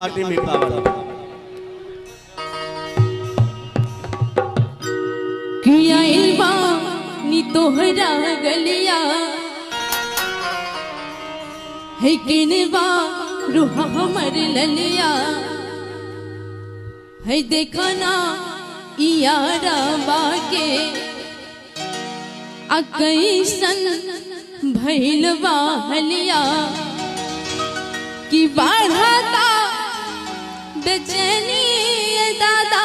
Party में power किया इल्बा नी तोहरा गलिया है किनवा रूह हमर ललिया है देखा ना यारा बाके अकैसन भैलवा हलिया कि बढ़ाता बेचैनी दादा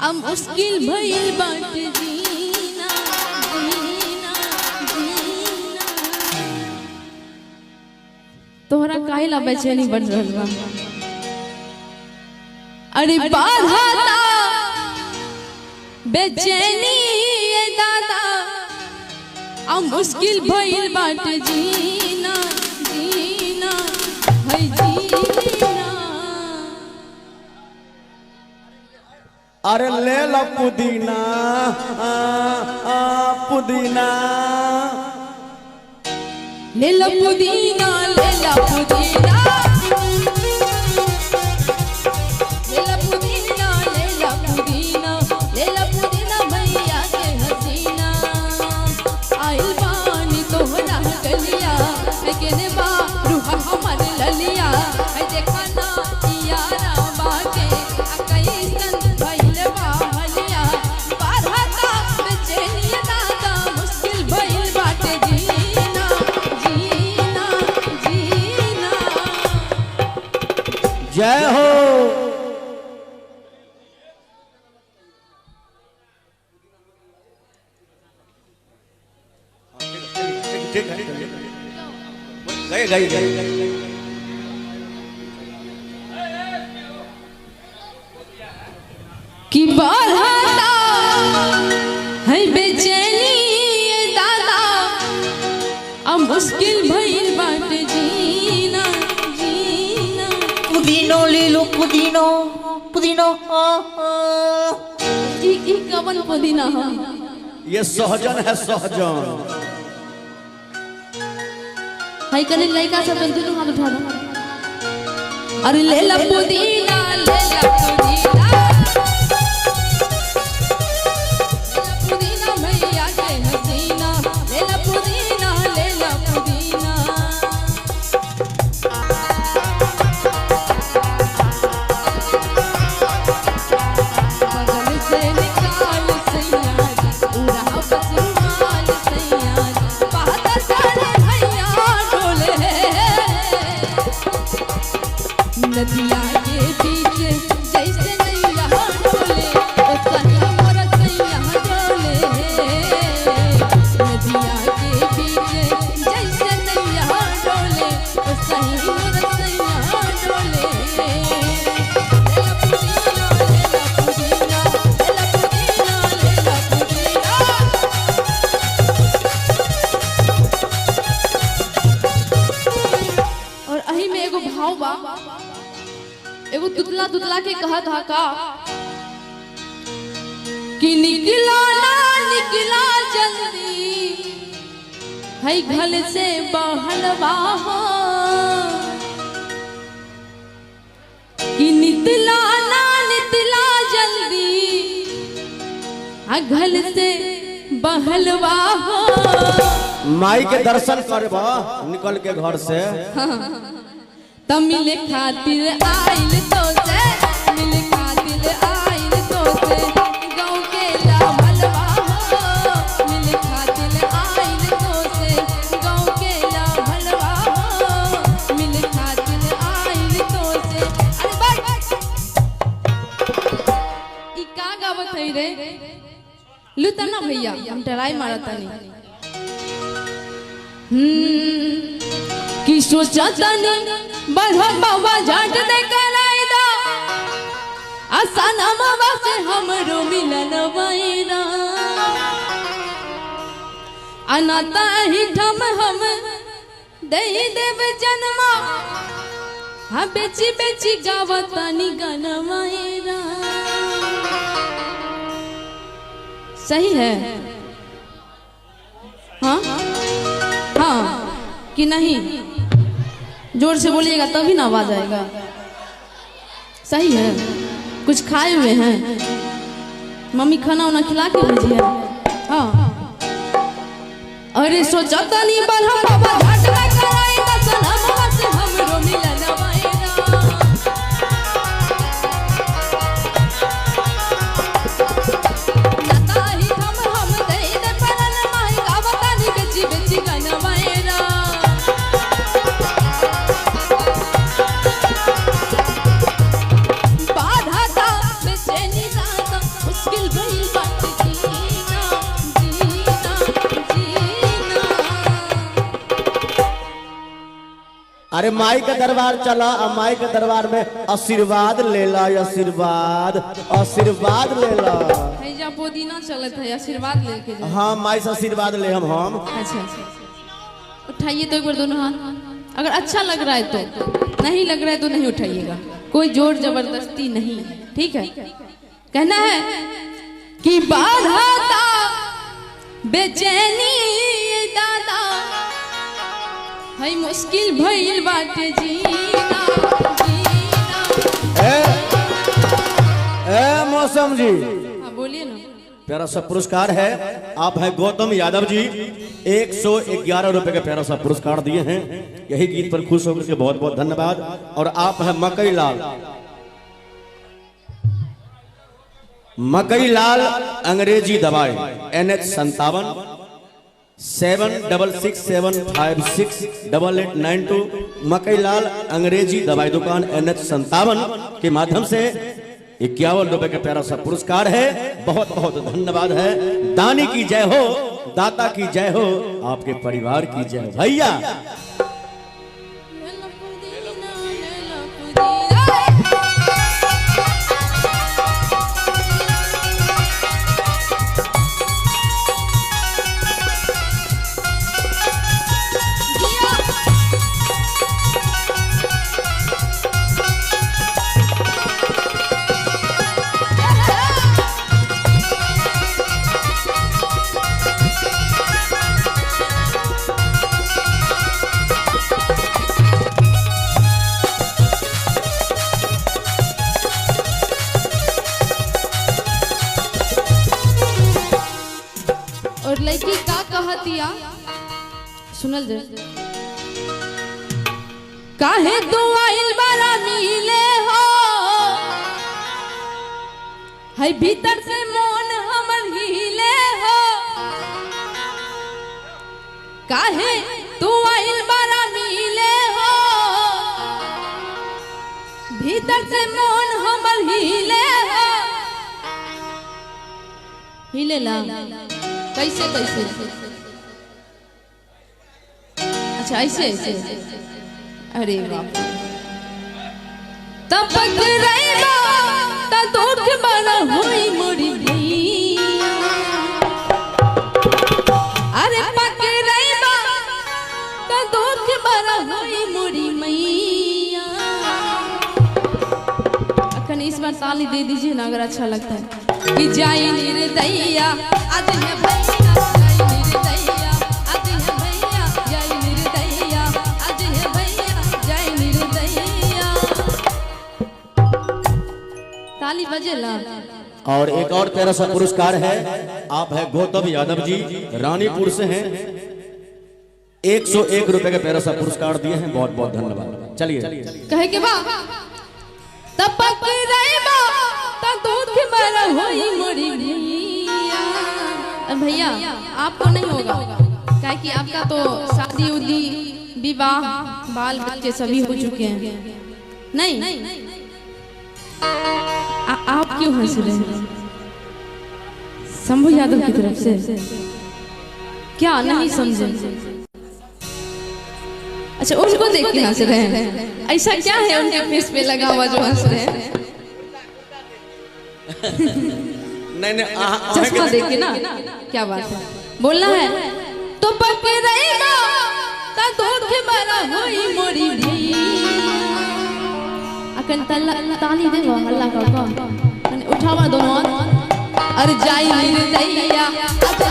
अब मुश्किल भइल बाट जीना जीना जीना। तोहरा काहे ला बेचैनी बढ़ रहल बा? अरे बढ़ाता बेचैनी दादा अब मुश्किल भइल बाट जीना जीना है जीना। अरे ले लो पुदीना पुदीना ले लो पुदीना ले लो पुदीना ले लो पुदीना ले लो पुदीना ले लो पुदीना भैया के हसीना आइल बानी तोहरा गलिया लेकिन बा रूह हमर ललिया है देखा ना यारा बाके अकैसन भइलवा हलिया बढ़ाता बेचैनी दादा मुश्किल भइल बाटे जीना जीना जीना। जय हो। ठीक है गए कि बढ़ाता है बेचैनी दादा अब मुश्किल भइल बाटे जीना जीना। पुदीनो ले लो पुदीनो पुदीनो ई कवन पुदीना है? ये सहजन है सहजन। हाय कने लइका सब दुनू हाथ उठा लो। अरे ले ला पुदीना ले ला पुदीना पुदीना भैया के हसीना ले ला पुदीना ले ला पुदीना। बगल से निकाल सैया पूरा बसमाल सैया बात सारे भैया डोले नदिया के बीच जैसे नैया डोले ओ सही मोर सैया डोले नदिया के बीच जैसे नैया डोले ओ सही मोर सैया डोले। लेला पुदीना लेला पुदीना लेला पुदीना लेला पुदीना। और अही में एगो भाव बा एगो तुतला तुतला के कहत हा का कि निकला ना निकला जल्दी है घर से बहलवा हो कि निकला ना निकला जल्दी है घर से बहलवा हो। माई के दर्शन करबा निकल के घर से मिले खातिर आइल तो से मिले खातिर आइल तो से गाँव के लाभलवा हो मिले खातिर आइल तो से गाँव के लाभलवा हो मिले खातिर आइल तो से। अरे बस ई का गावत है रे लुता ना भैया हम टराई मारता नहीं कि सोचता नहीं बढ़ा बाबा झाट दे कराई दा आसाना बाबा से हमरो मिलन वैरा अनाता ही ठम हम दे देव जन्मा हाँ बेची बेची गावतानी गनवाईरा। सही है हाँ हाँ कि नहीं? जोर से बोलिएगा तभी ना आवाज आएगा। सही है। कुछ खाए हुए हैं? मम्मी खाना उना खिला के भेजी है। हाँ। अरे सोचा तनी बरहम बाबा झटका कराएगा सनमवा से हमरो मिलनवाएगा। नताही हम दे दे परन माई गावतानी बेची बेची गनवाएगा। बाधा था बेचैनी ज्यादा मुश्किल भइल बात जीना जीना जीना। अरे माई के दरबार चला, अब माई के दरबार में आशीर्वाद ले ला, आशीर्वाद आशीर्वाद ले ला। हैजा पुदीना चलत है, आशीर्वाद लेके जाओ। हाँ माई से आशीर्वाद ले हम। अच्छा उठाइए तो एक बार दोनों हाथ। अगर अच्छा लग रहा है तो, नहीं लग रहा है तो नहीं उठाइएगा, कोई जोर जबरदस्ती नहीं, ठीक है। कहना है कि बाधा था बेचैनी दादा है मुश्किल भइल बाटे जीना जीना। ए मौसम जी, हाँ बोलिए ना। प्यारा सा पुरस्कार है। आप हैं गौतम यादव जी, 111 रुपए का प्यारा सा पुरस्कार दिए हैं। यही गीत पर खुश होकर के बहुत बहुत धन्यवाद। और आप हैं मकई लाल, मकई लाल अंग्रेजी दवाई NH 57 7667568892। मकई लाल अंग्रेजी दवाई दुकान NH 57 के माध्यम से 51 रुपए का प्यारा सा पुरस्कार है। बहुत बहुत धन्यवाद है। दानी की जय हो, दाता की जय हो, आपके परिवार की जय हो भैया। और लड़की का कहतिया सुनल जे। काहे तू आइल बारा मिले हो, है भीतर से मन हमर हिले हो। काहे तू आइल बारा मिले हो, भीतर से मन हमर हिले हो। हिलेला कैसे कैसे? अच्छा ऐसे ऐसे। अरे बाप रे। तब पकड़ाइबा त दुख बड़ा होई मोरी भैया। अरे पकड़ाइबा त दुख बड़ा होई मोरी मैया। अखन इस बार ताली दे दीजिए ना अगर अच्छा लगता है। कि जाई निर्दयिया आज है भैया, जाई निर्दयिया आज है भैया, जाई निर्दयिया आज है भैया, जाई निर्दयिया। ताली बजेला। और एक और प्यारा सा पुरस्कार है। आप हैं गौतम यादव जी, रानीपुर से हैं। 101 रुपए का प्यारा सा पुरस्कार दिए हैं। बहुत बहुत धन्यवाद। चलिए कहे के बा तपक रहिबा त दूध बड़ा होई मोरी भैया। भैया आपको नहीं होगा, क्या कि आपका तो शादी उदी विवाह बाल बच्चे सभी हो चुके हैं। नहीं आप क्यों हंस रहे हैं? शंभू यादव की तरफ से क्या नहीं समझे? अच्छा उनको देख के हंस रहे हैं। ऐसा क्या है उनके फेस पे लगा हुआ जो हंस रहे हैं? नहीं चश्मा देख के ना, क्या बात है, बोलना है तो पके रहेगा ता दूध के बड़ा होई मोरी भैया। अकन ताली देवा हल्ला का उठावा दोनों अरे जाई निर्दयिया आज है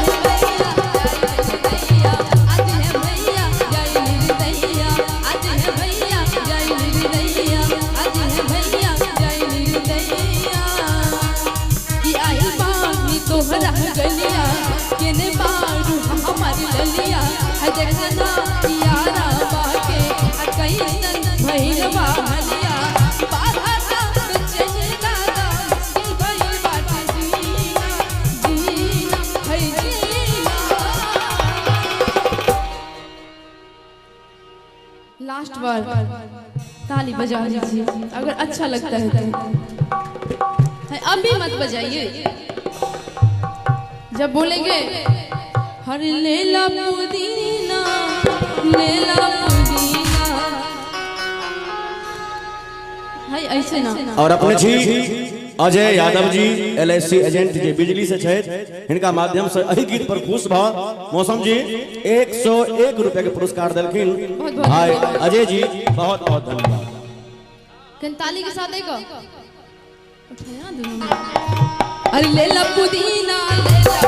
भैया, आज है भैया, जाई निर्दयिया आज है भैया, जाई निर्दयिया आज है भैया, जाई देखना यारा बाके कैसन भइल बा हलिया बाधा बेचैनी दादा मुश्किल भइल बाटे जीना जीना है जीना। लास्ट बार ताली बजा लीजिए अगर अच्छा लगता है तो। अभी मत बजाइए, जब बोलेंगे हर लेला पुदीना लेला पुदीना है ऐसे ना। और अपने जी अजय यादव जी LIC एजेंट जी बिजली से छे, इनका माध्यम से अही गीत पर खुश भा मौसम जी 101 रुपए के पुरस्कार दिलखिन भाई अजय जी, बहुत बहुत धन्यवाद। ताली के साथ एक अरे लेला पुदीना लेला